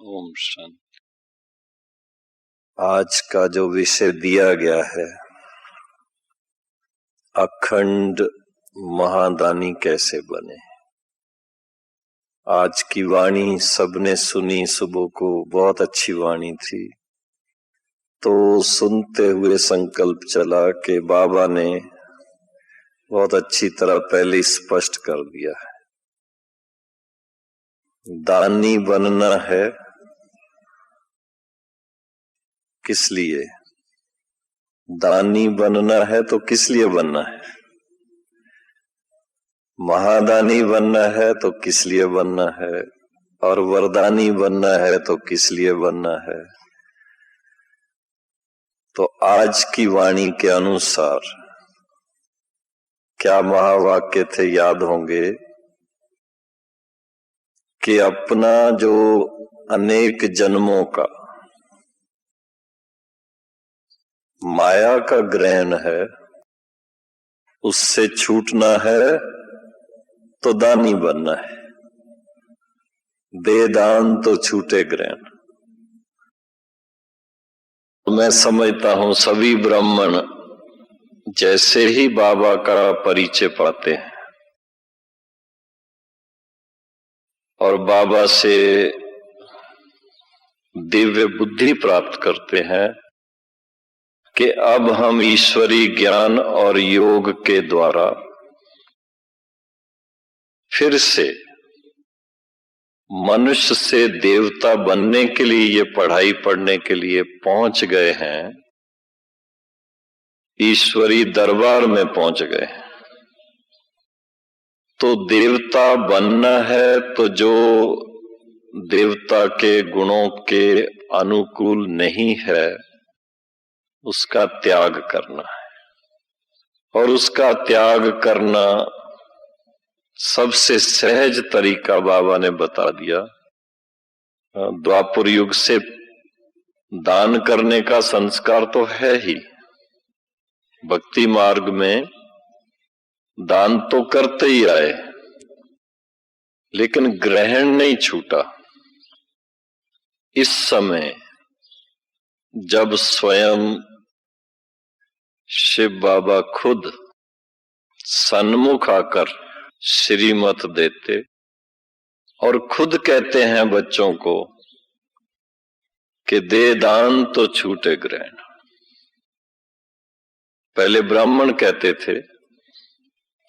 ओम शांति। आज का जो विषय दिया गया है, अखंड महादानी कैसे बने। आज की वाणी सबने सुनी, सुबह को बहुत अच्छी वाणी थी। तो सुनते हुए संकल्प चला कि बाबा ने बहुत अच्छी तरह पहले स्पष्ट कर दिया है, दानी बनना है। किस लिए दानी बनना है? तो किस लिए बनना है? महादानी बनना है तो किस लिए बनना है? और वरदानी बनना है तो किस लिए बनना है? तो आज की वाणी के अनुसार क्या महावाक्य थे, याद होंगे कि अपना जो अनेक जन्मों का माया का ग्रहण है, उससे छूटना है तो दानी बनना है। दे दान तो छूटे ग्रहण। मैं समझता हूं सभी ब्राह्मण जैसे ही बाबा का परिचय पाते हैं और बाबा से दिव्य बुद्धि प्राप्त करते हैं कि अब हम ईश्वरी ज्ञान और योग के द्वारा फिर से मनुष्य से देवता बनने के लिए ये पढ़ाई पढ़ने के लिए पहुंच गए हैं, ईश्वरी दरबार में पहुंच गए हैं। तो देवता बनना है तो जो देवता के गुणों के अनुकूल नहीं है उसका त्याग करना है। और उसका त्याग करना सबसे सहज तरीका बाबा ने बता दिया। द्वापर युग से दान करने का संस्कार तो है ही, भक्ति मार्ग में दान तो करते ही आए, लेकिन ग्रहण नहीं छूटा। इस समय जब स्वयं शिव बाबा खुद सन्मुख आकर श्रीमत देते और खुद कहते हैं बच्चों को कि दे दान तो छूटे ग्रहण। पहले ब्राह्मण कहते थे,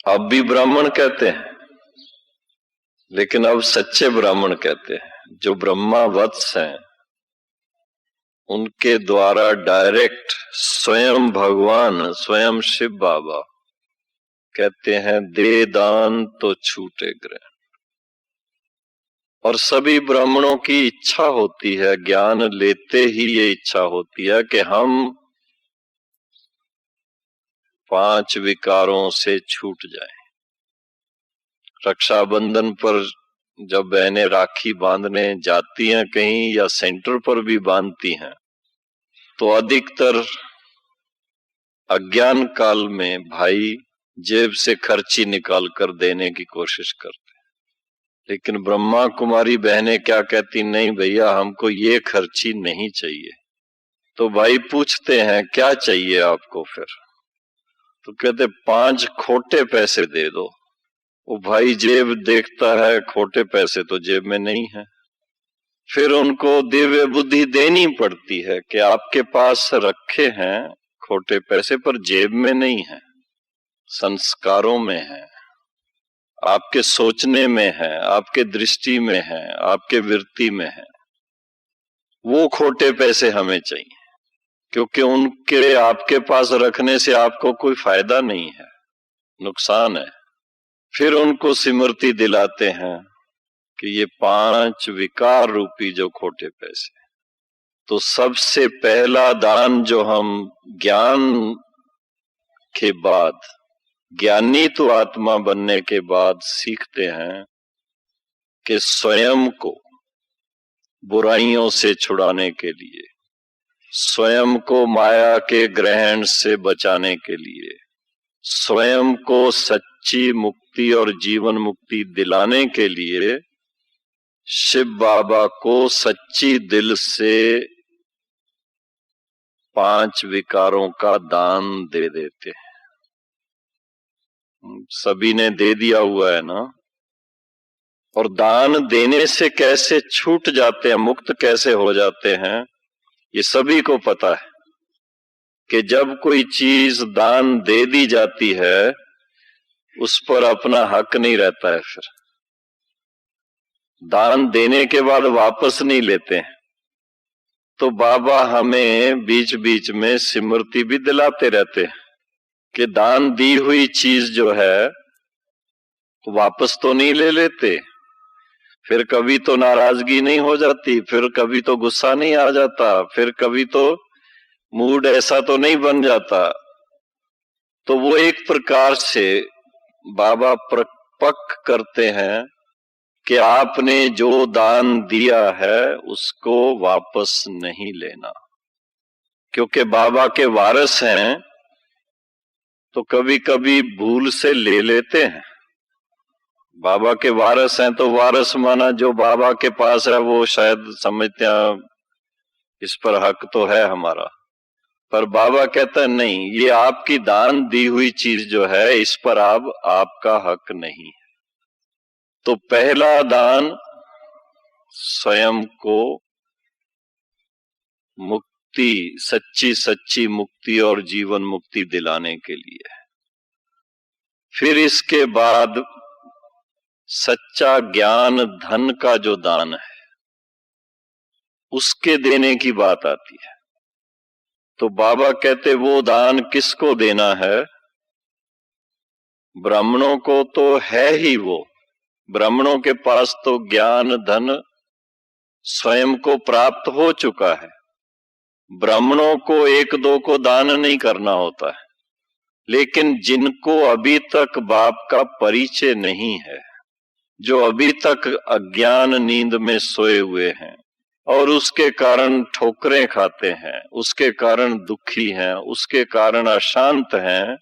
अब भी ब्राह्मण कहते हैं, लेकिन अब सच्चे ब्राह्मण कहते हैं। जो ब्रह्मा वत्स हैं उनके द्वारा डायरेक्ट स्वयं भगवान, स्वयं शिव बाबा कहते हैं दे दान तो छूटे ग्रहण। और सभी ब्राह्मणों की इच्छा होती है, ज्ञान लेते ही ये इच्छा होती है कि हम 5 विकारों से छूट जाएं। रक्षाबंधन पर जब बहनें राखी बांधने जाती हैं कहीं या सेंटर पर भी बांधती हैं, तो अधिकतर अज्ञान काल में भाई जेब से खर्ची निकाल कर देने की कोशिश करते हैं। लेकिन ब्रह्मा कुमारी बहनें क्या कहती, नहीं भैया हमको ये खर्ची नहीं चाहिए। तो भाई पूछते हैं क्या चाहिए आपको? फिर तो कहते 5 खोटे पैसे दे दो। वो भाई जेब देखता है, खोटे पैसे तो जेब में नहीं है। फिर उनको दिव्य बुद्धि देनी पड़ती है कि आपके पास रखे हैं खोटे पैसे, पर जेब में नहीं है, संस्कारों में है, आपके सोचने में है, आपके दृष्टि में है, आपके वृत्ति में है। वो खोटे पैसे हमें चाहिए, क्योंकि उनके आपके पास रखने से आपको कोई फायदा नहीं है, नुकसान है। फिर उनको स्मृति दिलाते हैं कि ये 5 विकार रूपी जो खोटे पैसे। तो सबसे पहला दान जो हम ज्ञान के बाद, ज्ञानी तो आत्मा बनने के बाद सीखते हैं कि स्वयं को बुराइयों से छुड़ाने के लिए, स्वयं को माया के ग्रहण से बचाने के लिए, स्वयं को सच्ची मुक्ति और जीवन मुक्ति दिलाने के लिए शिव बाबा को सच्ची दिल से 5 विकारों का दान दे देते हैं। सभी ने दे दिया हुआ है ना। और दान देने से कैसे छूट जाते हैं, मुक्त कैसे हो जाते हैं, ये सभी को पता है कि जब कोई चीज दान दे दी जाती है उस पर अपना हक नहीं रहता है। फिर दान देने के बाद वापस नहीं लेते हैं। तो बाबा हमें बीच बीच में स्मृति भी दिलाते रहते हैं कि दान दी हुई चीज जो है वापस तो नहीं ले लेते। फिर कभी तो नाराजगी नहीं हो जाती, फिर कभी तो गुस्सा नहीं आ जाता, फिर कभी तो मूड ऐसा तो नहीं बन जाता। तो वो एक प्रकार से बाबा पक्का करते हैं कि आपने जो दान दिया है उसको वापस नहीं लेना। क्योंकि बाबा के वारिस हैं तो कभी कभी भूल से ले लेते हैं। बाबा के वारिस हैं तो वारिस माना जो बाबा के पास है वो शायद समझते हैं इस पर हक तो है हमारा, पर बाबा कहता है नहीं, ये आपकी दान दी हुई चीज जो है इस पर अब आपका हक नहीं है। तो पहला दान स्वयं को मुक्ति, सच्ची सच्ची मुक्ति और जीवन मुक्ति दिलाने के लिए है। फिर इसके बाद सच्चा ज्ञान धन का जो दान है उसके देने की बात आती है। तो बाबा कहते वो दान किसको देना है? ब्राह्मणों को तो है ही वो, ब्राह्मणों के पास तो ज्ञान धन स्वयं को प्राप्त हो चुका है। ब्राह्मणों को एक दो को दान नहीं करना होता है। लेकिन जिनको अभी तक बाप का परिचय नहीं है, जो अभी तक अज्ञान नींद में सोए हुए हैं और उसके कारण ठोकरें खाते हैं, उसके कारण दुखी हैं, उसके कारण अशांत हैं,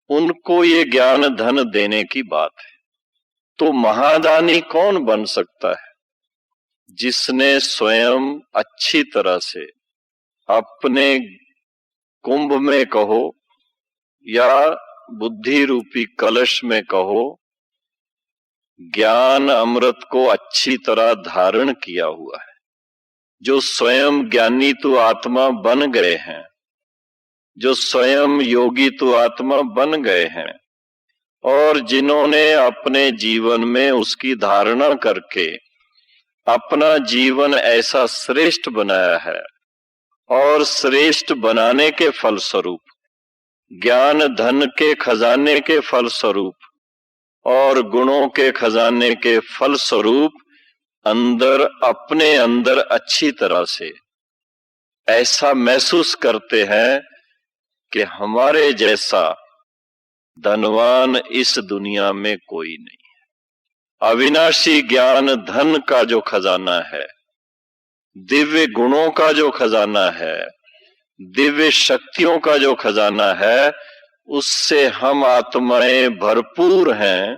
उनको ये ज्ञान धन देने की बात है। तो महादानी कौन बन सकता है? जिसने स्वयं अच्छी तरह से अपने कुंभ में कहो या बुद्धि रूपी कलश में कहो, ज्ञान अमृत को अच्छी तरह धारण किया हुआ है। जो स्वयं ज्ञानी तो आत्मा बन गए हैं, जो स्वयं योगी तो आत्मा बन गए हैं, और जिन्होंने अपने जीवन में उसकी धारणा करके अपना जीवन ऐसा श्रेष्ठ बनाया है और श्रेष्ठ बनाने के फलस्वरूप, ज्ञान धन के खजाने के फलस्वरूप और गुणों के खजाने के फलस्वरूप अंदर अपने अंदर अच्छी तरह से ऐसा महसूस करते हैं कि हमारे जैसा धनवान इस दुनिया में कोई नहीं है। अविनाशी ज्ञान धन का जो खजाना है, दिव्य गुणों का जो खजाना है, दिव्य शक्तियों का जो खजाना है, उससे हम आत्माएं भरपूर हैं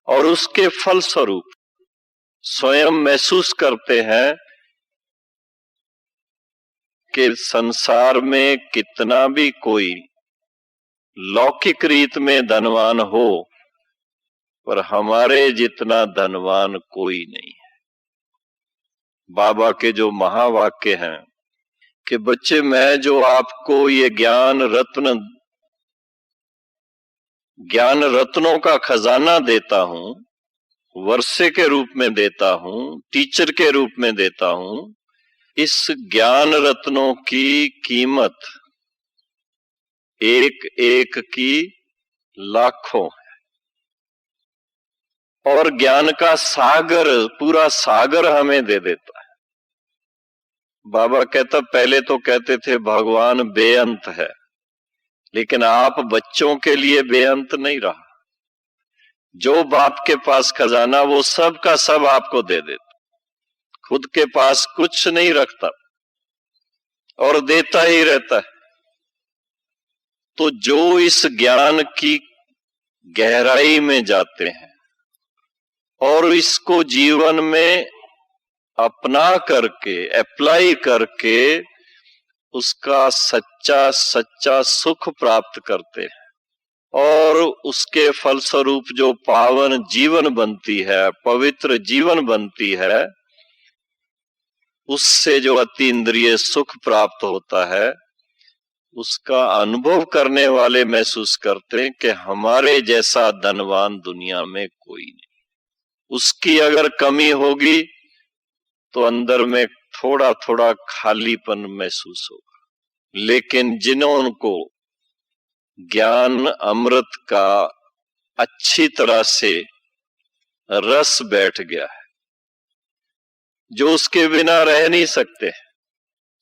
और उसके फलस्वरूप स्वयं महसूस करते हैं कि संसार में कितना भी कोई लौकिक रीत में धनवान हो, पर हमारे जितना धनवान कोई नहीं है। बाबा के जो महावाक्य हैं कि बच्चे मैं जो आपको ये ज्ञान रत्नों का खजाना देता हूं, वर्षे के रूप में देता हूं, टीचर के रूप में देता हूं, इस ज्ञान रत्नों की कीमत एक एक की लाखों है। और ज्ञान का सागर, पूरा सागर हमें दे देता है। बाबा कहता पहले तो कहते थे भगवान बेअंत है, लेकिन आप बच्चों के लिए बेअंत नहीं रहा। जो बाप के पास खजाना वो सब का सब आपको दे देता, खुद के पास कुछ नहीं रखता और देता ही रहता है। तो जो इस ज्ञान की गहराई में जाते हैं और इसको जीवन में अपना करके, अप्लाई करके उसका सच्चा सच्चा सुख प्राप्त करते हैं, और उसके फलस्वरूप जो पावन जीवन बनती है, पवित्र जीवन बनती है, उससे जो अतीन्द्रिय सुख प्राप्त होता है, उसका अनुभव करने वाले महसूस करते हैं कि हमारे जैसा धनवान दुनिया में कोई नहीं। उसकी अगर कमी होगी तो अंदर में थोड़ा थोड़ा खालीपन महसूस होगा। लेकिन जिन्होंने ज्ञान अमृत का अच्छी तरह से रस बैठ गया है, जो उसके बिना रह नहीं सकते,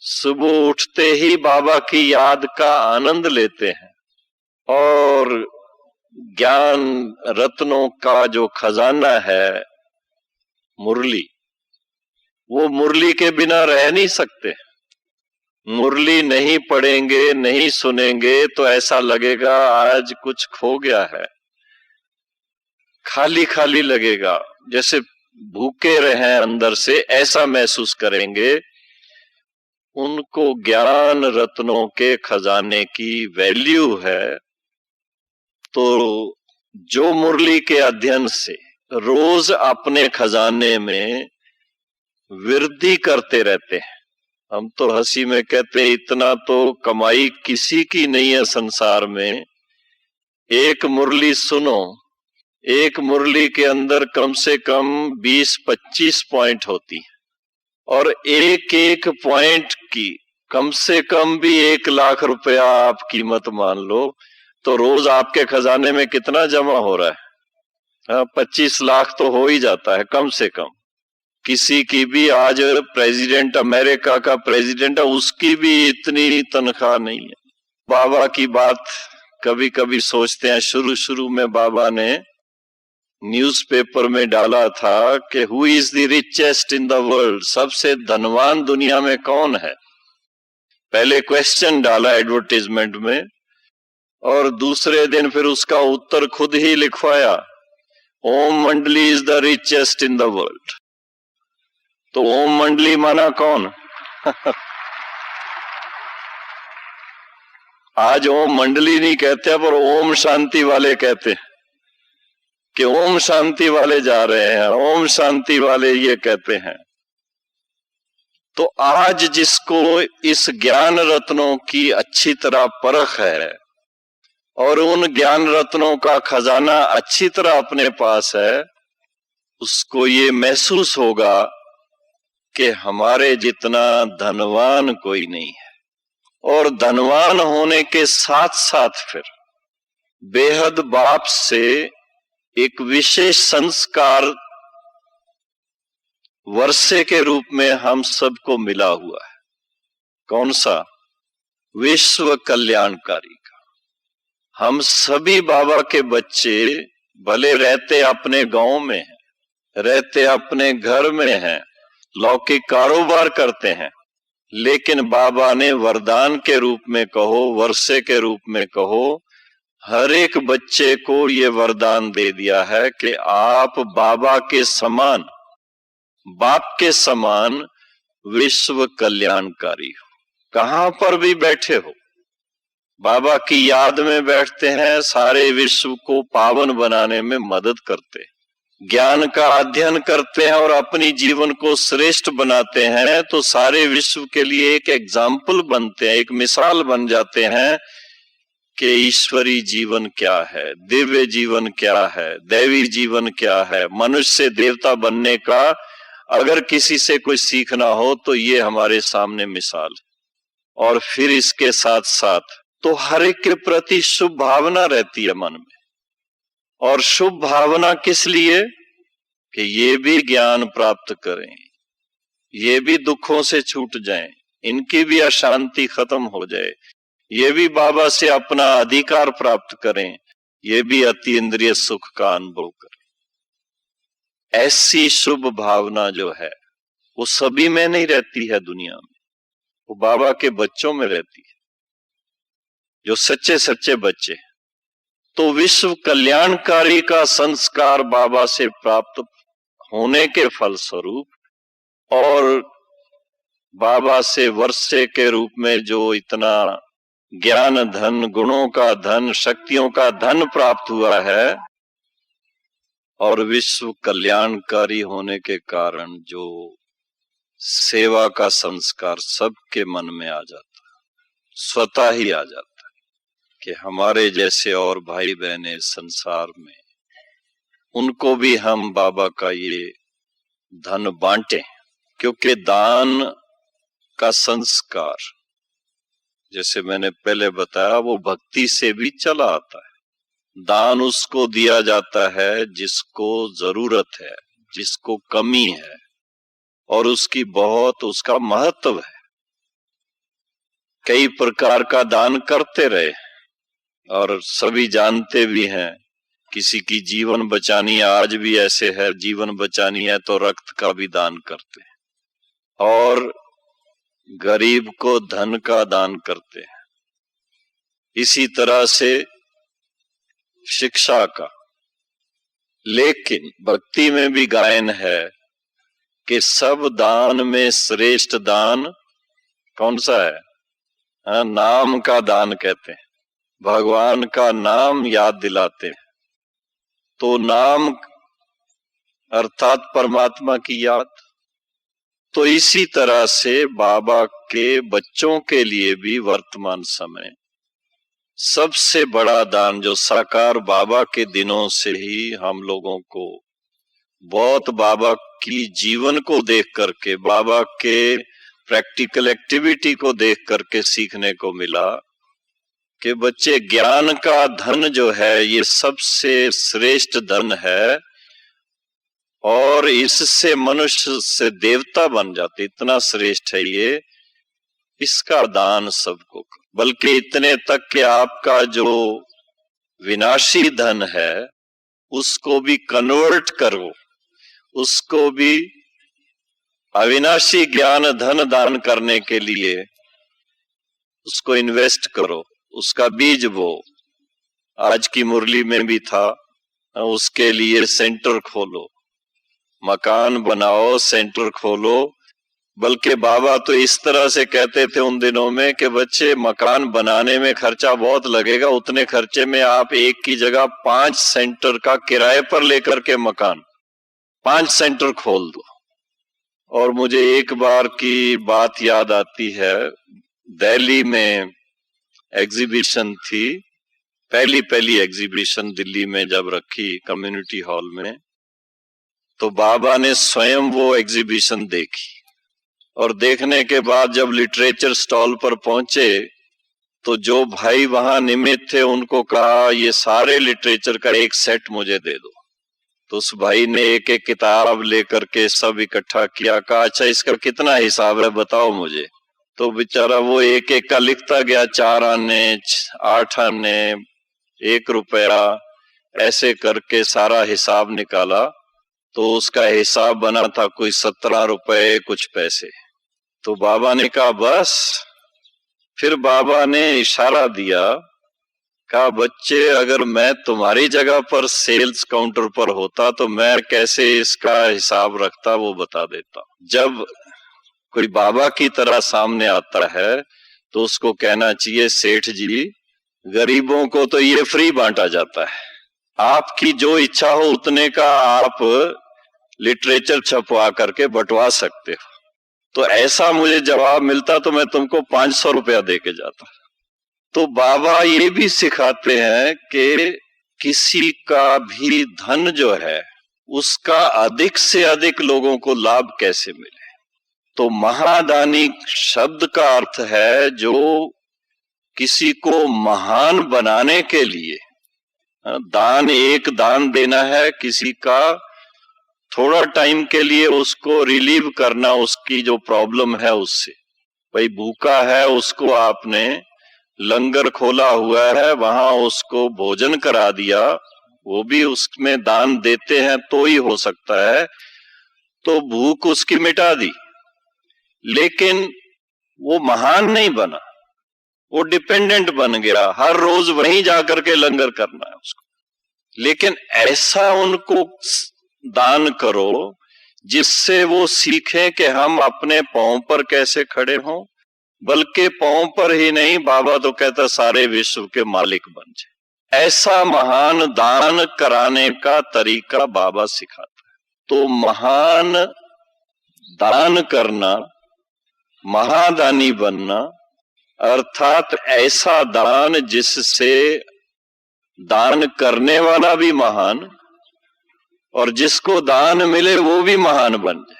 सुबह उठते ही बाबा की याद का आनंद लेते हैं, और ज्ञान रत्नों का जो खजाना है मुरली, वो मुरली के बिना रह नहीं सकते। मुरली नहीं पढ़ेंगे, नहीं सुनेंगे तो ऐसा लगेगा आज कुछ खो गया है, खाली खाली लगेगा, जैसे भूखे रहे अंदर से, ऐसा महसूस करेंगे। उनको ज्ञान रत्नों के खजाने की वैल्यू है। तो जो मुरली के अध्ययन से रोज अपने खजाने में वृद्धि करते रहते हैं, हम तो हंसी में कहते हैं इतना तो कमाई किसी की नहीं है संसार में। एक मुरली सुनो, एक मुरली के अंदर कम से कम 20-25 पॉइंट होती है, और एक एक पॉइंट की कम से कम भी 1 लाख रुपया आप कीमत मान लो, तो रोज आपके खजाने में कितना जमा हो रहा है? 25 लाख तो हो ही जाता है कम से कम। किसी की भी आज प्रेसिडेंट, अमेरिका का प्रेसिडेंट है, उसकी भी इतनी तनख्वाह नहीं है। बाबा की बात कभी कभी सोचते हैं, शुरू शुरू में बाबा ने न्यूज़पेपर में डाला था कि who is the richest in the world, सबसे धनवान दुनिया में कौन है। पहले क्वेश्चन डाला एडवर्टाइजमेंट में, और दूसरे दिन फिर उसका उत्तर खुद ही लिखवाया, ओम मंडली is the richest in the world. तो ओम मंडली माना कौन? आज ओम मंडली नहीं कहते, पर ओम शांति वाले कहते हैं कि ओम शांति वाले जा रहे हैं, ओम शांति वाले ये कहते हैं। तो आज जिसको इस ज्ञान रत्नों की अच्छी तरह परख है, और उन ज्ञान रत्नों का खजाना अच्छी तरह अपने पास है, उसको ये महसूस होगा कि हमारे जितना धनवान कोई नहीं है। और धनवान होने के साथ साथ फिर बेहद बाप से एक विशेष संस्कार वर्षे के रूप में हम सबको मिला हुआ है। कौन सा? विश्व कल्याणकारी का। हम सभी बाबा के बच्चे भले रहते अपने गांव में हैं, रहते अपने घर में हैं, लौकिक कारोबार करते हैं, लेकिन बाबा ने वरदान के रूप में कहो, वर्षे के रूप में कहो, हर एक बच्चे को ये वरदान दे दिया है कि आप बाबा के समान, बाप के समान विश्व कल्याणकारी हो। कहां पर भी बैठे हो, बाबा की याद में बैठते हैं, सारे विश्व को पावन बनाने में मदद करते हैं, ज्ञान का अध्ययन करते हैं और अपनी जीवन को श्रेष्ठ बनाते हैं, तो सारे विश्व के लिए एक एग्जाम्पल बनते हैं, एक मिसाल बन जाते हैं कि ईश्वरी जीवन क्या है, दिव्य जीवन क्या है, दैवी जीवन क्या है। मनुष्य से देवता बनने का अगर किसी से कोई सीखना हो तो ये हमारे सामने मिसाल है। और फिर इसके साथ साथ तो हर एक के प्रति शुभ भावना रहती है मन में, और शुभ भावना किस लिए? कि ये भी ज्ञान प्राप्त करें, ये भी दुखों से छूट जाएं, इनकी भी अशांति खत्म हो जाए, ये भी बाबा से अपना अधिकार प्राप्त करें, ये भी अतीन्द्रिय सुख का अनुभव करें। ऐसी शुभ भावना जो है वो सभी में नहीं रहती है दुनिया में, वो बाबा के बच्चों में रहती है, जो सच्चे सच्चे बच्चे। तो विश्व कल्याणकारी का संस्कार बाबा से प्राप्त होने के फलस्वरूप और बाबा से वर्षे के रूप में जो इतना ज्ञान धन, गुणों का धन, शक्तियों का धन प्राप्त हुआ है और विश्व कल्याणकारी होने के कारण जो सेवा का संस्कार सबके मन में आ जाता है, स्वतः ही आ जाता है कि हमारे जैसे और भाई बहने संसार में, उनको भी हम बाबा का ये धन बांटें। क्योंकि दान का संस्कार, जैसे मैंने पहले बताया, वो भक्ति से भी चला आता है। दान उसको दिया जाता है जिसको जरूरत है, जिसको कमी है और उसका महत्व है। कई प्रकार का दान करते रहे और सभी जानते भी हैं। किसी की जीवन बचानी है, आज भी ऐसे है, जीवन बचानी है तो रक्त का भी दान करते हैं और गरीब को धन का दान करते हैं। इसी तरह से शिक्षा का। लेकिन भक्ति में भी गायन है कि सब दान में श्रेष्ठ दान कौन सा है? नाम का दान कहते हैं। भगवान का नाम याद दिलाते हैं। तो नाम अर्थात परमात्मा की याद। तो इसी तरह से बाबा के बच्चों के लिए भी वर्तमान समय सबसे बड़ा दान, जो साकार बाबा के दिनों से ही हम लोगों को बहुत बाबा की जीवन को देख करके, बाबा के प्रैक्टिकल एक्टिविटी को देख करके सीखने को मिला कि बच्चे, ज्ञान का धन जो है ये सबसे श्रेष्ठ धन है और इससे मनुष्य से देवता बन जाते, इतना श्रेष्ठ है ये। इसका दान सबको, बल्कि इतने तक कि आपका जो विनाशी धन है उसको भी कन्वर्ट करो, उसको भी अविनाशी ज्ञान धन दान करने के लिए उसको इन्वेस्ट करो, उसका बीज बो। आज की मुरली में भी था, उसके लिए सेंटर खोलो, मकान बनाओ, सेंटर खोलो। बल्कि बाबा तो इस तरह से कहते थे उन दिनों में कि बच्चे, मकान बनाने में खर्चा बहुत लगेगा, उतने खर्चे में आप एक की जगह 5 सेंटर का किराए पर लेकर के मकान 5 सेंटर खोल दो। और मुझे एक बार की बात याद आती है, दिल्ली में एग्जीबिशन थी, पहली एग्जीबिशन दिल्ली में जब रखी कम्युनिटी हॉल में, तो बाबा ने स्वयं वो एग्जीबिशन देखी और देखने के बाद जब लिटरेचर स्टॉल पर पहुंचे तो जो भाई वहां निमित्त थे उनको कहा, ये सारे लिटरेचर का एक सेट मुझे दे दो। तो उस भाई ने एक एक किताब लेकर के सब इकट्ठा किया, कहा अच्छा इसका कितना हिसाब है बताओ मुझे। तो बेचारा वो एक एक का लिखता गया, 4 आने, 8 आने, 1 रुपया, ऐसे करके सारा हिसाब निकाला। तो उसका हिसाब बना था कोई 17 रुपए कुछ पैसे। तो बाबा ने कहा बस। फिर बाबा ने इशारा दिया, कहा बच्चे, अगर मैं तुम्हारी जगह पर सेल्स काउंटर पर होता तो मैं कैसे इसका हिसाब रखता वो बता देता। जब कोई बाबा की तरह सामने आता है तो उसको कहना चाहिए, सेठ जी, गरीबों को तो ये फ्री बांटा जाता है, आपकी जो इच्छा हो उतने का आप लिटरेचर छपवा करके बंटवा सकते हो। तो ऐसा मुझे जवाब मिलता तो मैं तुमको 500 रुपया दे के जाता। तो बाबा ये भी सिखाते हैं कि किसी का भी धन जो है उसका अधिक से अधिक लोगों को लाभ कैसे मिले। तो महादानी शब्द का अर्थ है जो किसी को महान बनाने के लिए दान, एक दान देना है, किसी का थोड़ा टाइम के लिए उसको रिलीव करना, उसकी जो प्रॉब्लम है उससे। भाई भूखा है, उसको आपने लंगर खोला हुआ है, वहां उसको भोजन करा दिया, वो भी उसमें दान देते हैं तो ही हो सकता है। तो भूख उसकी मिटा दी, लेकिन वो महान नहीं बना, वो डिपेंडेंट बन गया, हर रोज वहीं जाकर के लंगर करना है उसको। लेकिन ऐसा उनको दान करो जिससे वो सीखें कि हम अपने पांव पर कैसे खड़े हों, बल्कि पांव पर ही नहीं, बाबा तो कहता सारे विश्व के मालिक बन जाए। ऐसा महान दान कराने का तरीका बाबा सिखाता है। तो महान दान करना, महादानी बनना, अर्थात ऐसा दान जिससे दान करने वाला भी महान और जिसको दान मिले वो भी महान बन जाए।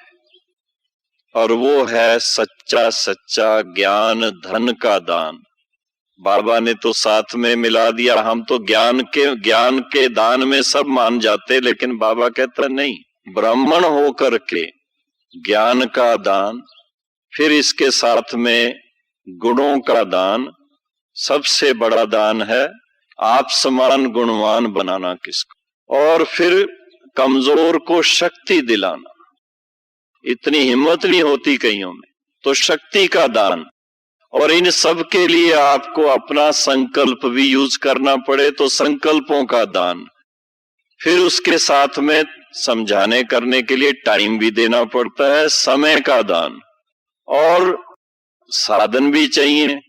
और वो है सच्चा सच्चा ज्ञान, धन का दान। बाबा ने तो साथ में मिला दिया। हम तो ज्ञान के दान में सब मान जाते, लेकिन बाबा कहता नहीं, ब्राह्मण होकर के ज्ञान का दान, फिर इसके साथ में गुणों का दान, सबसे बड़ा दान है आप समान गुणवान बनाना किसको, और फिर कमजोर को शक्ति दिलाना। इतनी हिम्मत नहीं होती कईयों में, तो शक्ति का दान। और इन सब के लिए आपको अपना संकल्प भी यूज करना पड़े तो संकल्पों का दान, फिर उसके साथ में समझाने करने के लिए टाइम भी देना पड़ता है, समय का दान, और साधन भी चाहिए।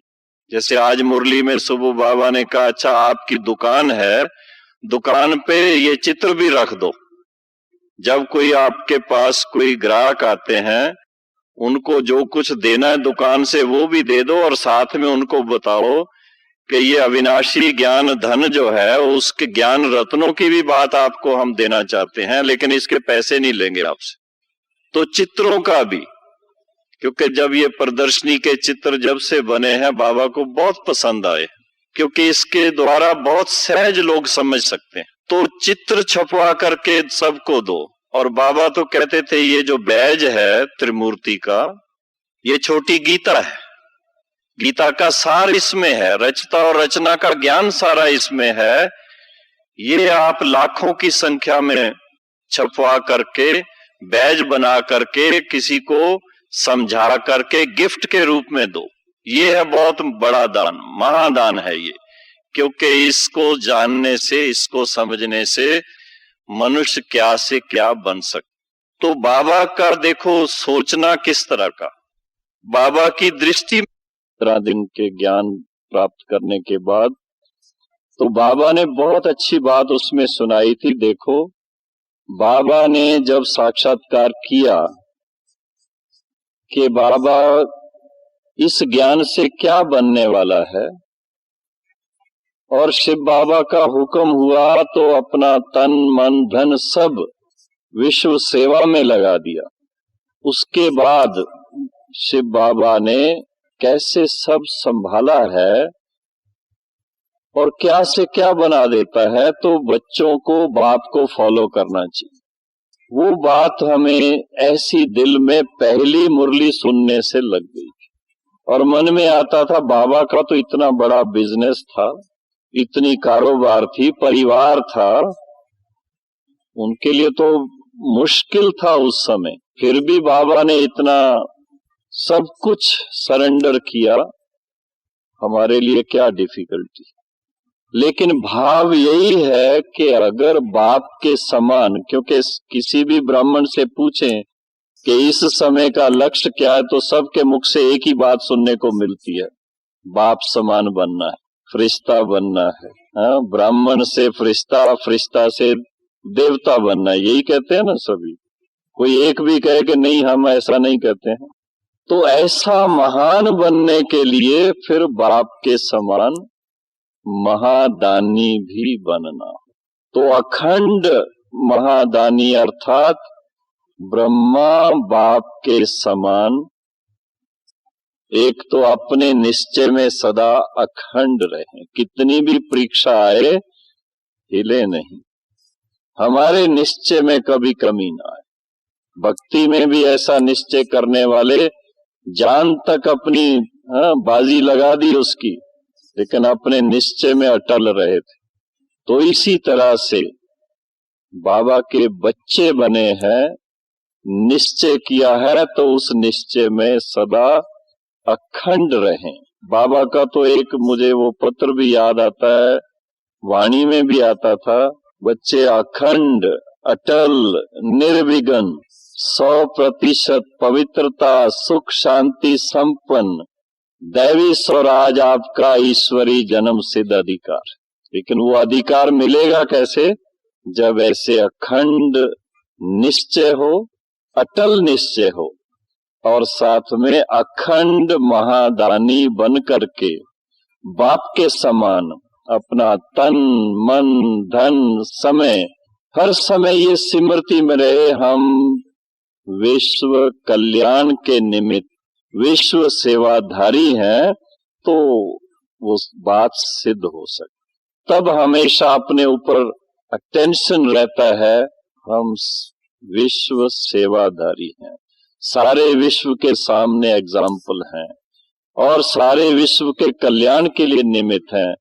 जैसे आज मुरली में सुबह बाबा ने कहा, अच्छा आपकी दुकान है, दुकान पे ये चित्र भी रख दो। जब कोई आपके पास कोई ग्राहक आते हैं, उनको जो कुछ देना है दुकान से वो भी दे दो, और साथ में उनको बताओ कि ये अविनाशी ज्ञान धन जो है, उसके ज्ञान रत्नों की भी बात आपको हम देना चाहते हैं, लेकिन इसके पैसे नहीं लेंगे आपसे। तो चित्रों का भी, क्योंकि जब ये प्रदर्शनी के चित्र जब से बने हैं, बाबा को बहुत पसंद आए, क्योंकि इसके द्वारा बहुत सहज लोग समझ सकते हैं। तो चित्र छपवा करके सबको दो। और बाबा तो कहते थे ये जो बैज है त्रिमूर्ति का, ये छोटी गीता है, गीता का सार इसमें है, रचता और रचना का ज्ञान सारा इसमें है। ये आप लाखों की संख्या में छपवा करके, बैज बना करके किसी को समझा करके गिफ्ट के रूप में दो। ये है बहुत बड़ा दान, महादान है ये, क्योंकि इसको जानने से, इसको समझने से मनुष्य क्या से क्या बन सकता। तो बाबा का देखो सोचना किस तरह का, बाबा की दृष्टि 15 दिन के ज्ञान प्राप्त करने के बाद, तो बाबा ने बहुत अच्छी बात उसमें सुनाई थी। देखो, बाबा ने जब साक्षात्कार किया कि बाबा इस ज्ञान से क्या बनने वाला है, और शिव बाबा का हुक्म हुआ तो अपना तन मन धन सब विश्व सेवा में लगा दिया। उसके बाद शिव बाबा ने कैसे सब संभाला है और क्या से क्या बना देता है। तो बच्चों को बाप को फॉलो करना चाहिए। वो बात हमें ऐसी दिल में पहली मुरली सुनने से लग गई, और मन में आता था बाबा का तो इतना बड़ा बिजनेस था, इतनी कारोबार थी, परिवार था, उनके लिए तो मुश्किल था उस समय, फिर भी बाबा ने इतना सब कुछ सरेंडर किया। हमारे लिए क्या डिफिकल्टी, लेकिन भाव यही है कि अगर बाप के समान, क्योंकि किसी भी ब्राह्मण से पूछें कि इस समय का लक्ष्य क्या है, तो सबके मुख से एक ही बात सुनने को मिलती है, बाप समान बनना है, फरिश्ता बनना है। हाँ, ब्राह्मण से फरिश्ता, फरिश्ता से देवता बनना है, यही कहते हैं ना सभी। कोई एक भी कहे कि नहीं हम ऐसा नहीं कहते हैं। तो ऐसा महान बनने के लिए फिर बाप के समान महादानी भी बनना। तो अखंड महादानी अर्थात ब्रह्मा बाप के समान, एक तो अपने निश्चय में सदा अखंड रहे, कितनी भी परीक्षा आए हिले नहीं, हमारे निश्चय में कभी कमी ना आए। भक्ति में भी ऐसा निश्चय करने वाले, जान तक अपनी बाजी लगा दी उसकी, लेकिन अपने निश्चय में अटल रहे थे। तो इसी तरह से बाबा के बच्चे बने हैं, निश्चय किया है तो उस निश्चय में सदा अखंड रहें। बाबा का तो एक मुझे वो पत्र भी याद आता है, वाणी में भी आता था, बच्चे अखंड, अटल, निर्विघ्न, 100% पवित्रता, सुख, शांति, संपन्न दैवी स्वराज आपका ईश्वरी जन्म सिद्ध अधिकार। लेकिन वो अधिकार मिलेगा कैसे? जब ऐसे अखंड निश्चय हो, अटल निश्चय हो, और साथ में अखंड महादानी बन करके बाप के समान अपना तन, मन, धन, समय, हर समय ये स्मृति में रहे, हम विश्व कल्याण के निमित्त विश्व सेवाधारी हैं, तो वो बात सिद्ध हो सकती। तब हमेशा अपने ऊपर अटेंशन रहता है, हम विश्व सेवाधारी हैं, सारे विश्व के सामने एग्जाम्पल हैं और सारे विश्व के कल्याण के लिए निमित्त हैं।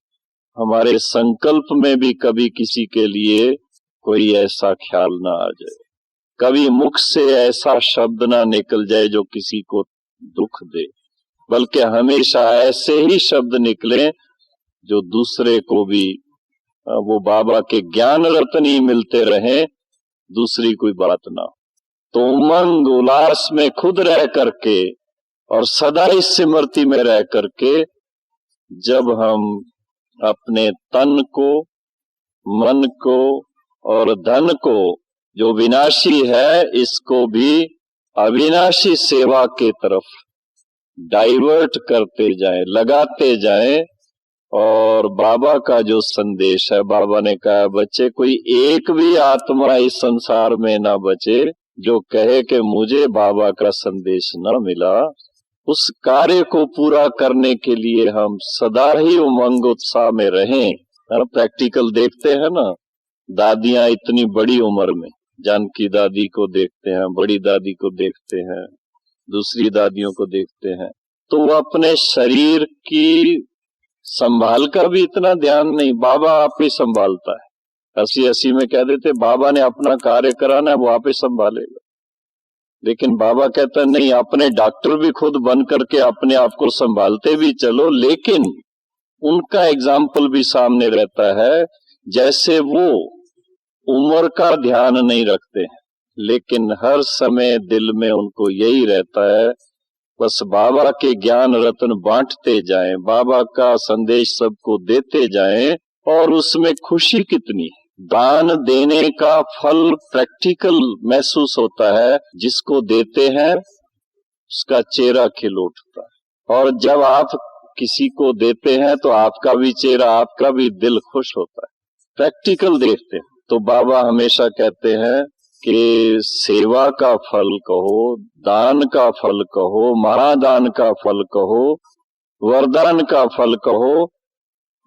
हमारे संकल्प में भी कभी किसी के लिए कोई ऐसा ख्याल ना आ जाए, कभी मुख से ऐसा शब्द ना निकल जाए जो किसी को दुख दे, बल्कि हमेशा ऐसे ही शब्द निकले जो दूसरे को भी वो बाबा के ज्ञान रत्न ही मिलते रहे, दूसरी कोई बात ना। तो उमंग उल्लास में खुद रह करके और सदा इस स्मृति में रह करके जब हम अपने तन को, मन को और धन को, जो विनाशी है, इसको भी अविनाशी सेवा के तरफ डाइवर्ट करते जाएं, लगाते जाएं, और बाबा का जो संदेश है, बाबा ने कहा बच्चे कोई एक भी आत्मा इस संसार में ना बचे जो कहे कि मुझे बाबा का संदेश न मिला। उस कार्य को पूरा करने के लिए हम सदा ही उमंग उत्साह में रहें। प्रैक्टिकल देखते हैं ना, दादियां इतनी बड़ी उम्र में, जानकी दादी को देखते हैं, बड़ी दादी को देखते हैं, दूसरी दादियों को देखते हैं, तो वो अपने शरीर की संभाल का भी इतना ध्यान नहीं, बाबा आप ही संभालता है। 80-80 में कह देते बाबा ने अपना कार्य कराना है, वो आप ही संभालेगा। लेकिन बाबा कहता नहीं, अपने डॉक्टर भी खुद बन करके अपने आप को संभालते भी चलो, लेकिन उनका एग्जाम्पल भी सामने रहता है। जैसे वो उम्र का ध्यान नहीं रखते हैं, लेकिन हर समय दिल में उनको यही रहता है, बस बाबा के ज्ञान रत्न बांटते जाएं, बाबा का संदेश सबको देते जाएं, और उसमें खुशी कितनी है। दान देने का फल प्रैक्टिकल महसूस होता है, जिसको देते हैं उसका चेहरा खिल उठता है, और जब आप किसी को देते हैं तो आपका भी चेहरा, आपका भी दिल खुश होता है। प्रैक्टिकल देखते हैं। तो बाबा हमेशा कहते हैं कि सेवा का फल कहो, दान का फल कहो, महादान का फल कहो, वरदान का फल कहो,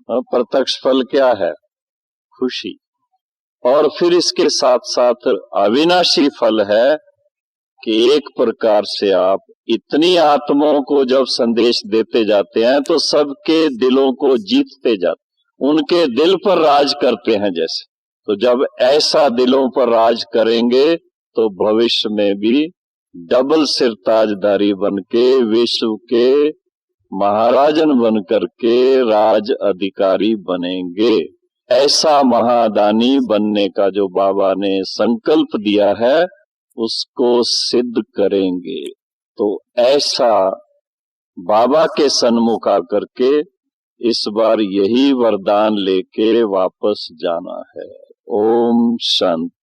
प्रत्यक्ष फल क्या है? खुशी। और फिर इसके साथ साथ अविनाशी फल है कि एक प्रकार से आप इतनी आत्माओं को जब संदेश देते जाते हैं तो सबके दिलों को जीतते जाते, उनके दिल पर राज करते हैं जैसे। तो जब ऐसा दिलों पर राज करेंगे तो भविष्य में भी डबल सिरताजदारी बन के, विश्व के महाराजन बन करके राज अधिकारी बनेंगे। ऐसा महादानी बनने का जो बाबा ने संकल्प दिया है उसको सिद्ध करेंगे। तो ऐसा बाबा के सन्मुख आकर के इस बार यही वरदान लेके वापस जाना है। ओम शांति।